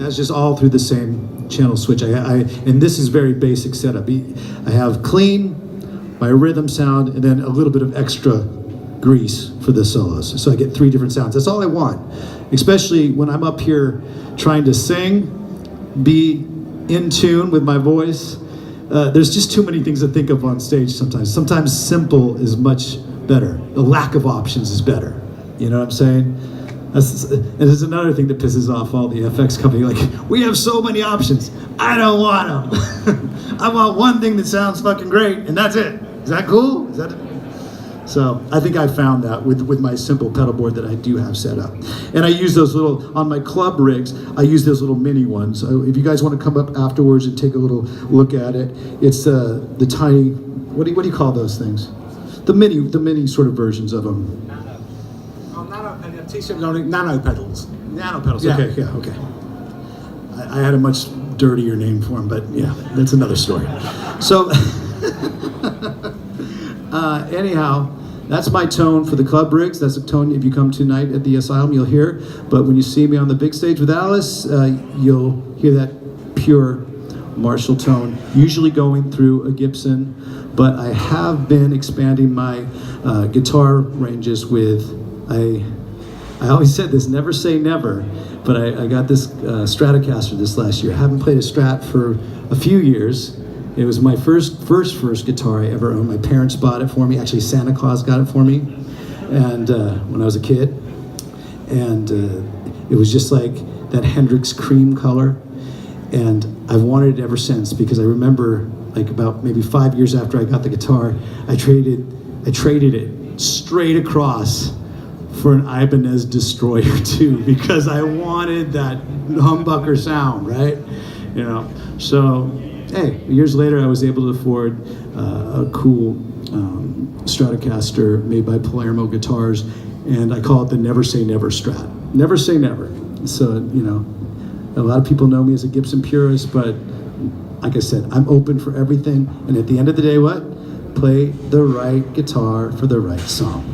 that's just all through the same channel switch. And this is very basic setup. I have clean, my rhythm sound, and then a little bit of extra grease for the solos. So I get 3 different sounds. That's all I want, especially when I'm up here trying to sing, be in tune with my voice. There's just too many things to think of on stage sometimes. Sometimes simple is much better. The lack of options is better. You know what I'm saying? There's another thing that pisses off all the FX company. Like, we have so many options. I don't want them. I want one thing that sounds fucking great, and that's it. Is that cool? Is that it? So I think I found that with my simple pedal board that I do have set up. And I use those little, on my club rigs, I use those little mini ones. So if you guys want to come up afterwards and take a little look at it, it's the tiny, what do you call those things? The mini sort of versions of them. T-shirt nano pedals. Nano pedals, yeah. Okay. I had a much dirtier name for them, but yeah, that's another story. So, anyhow, that's my tone for the club rigs. That's the tone if you come tonight at the Asylum, you'll hear. But when you see me on the big stage with Alice, you'll hear that pure Marshall tone, usually going through a Gibson. But I have been expanding my guitar ranges with I always said this, never say never, but I got this Stratocaster this last year. I haven't played a Strat for a few years. It was my first guitar I ever owned. My parents bought it for me. Actually, Santa Claus got it for me, and when I was a kid. And it was just like that Hendrix cream color. And I've wanted it ever since, because I remember like about maybe 5 years after I got the guitar, I traded it straight across for an Ibanez Destroyer 2, because I wanted that humbucker sound, right? You know, so hey, years later I was able to afford a cool Stratocaster made by Palermo Guitars, and I call it the Never Say Never Strat. Never say never. So, you know, a lot of people know me as a Gibson purist, but like I said, I'm open for everything, and at the end of the day, what? Play the right guitar for the right song.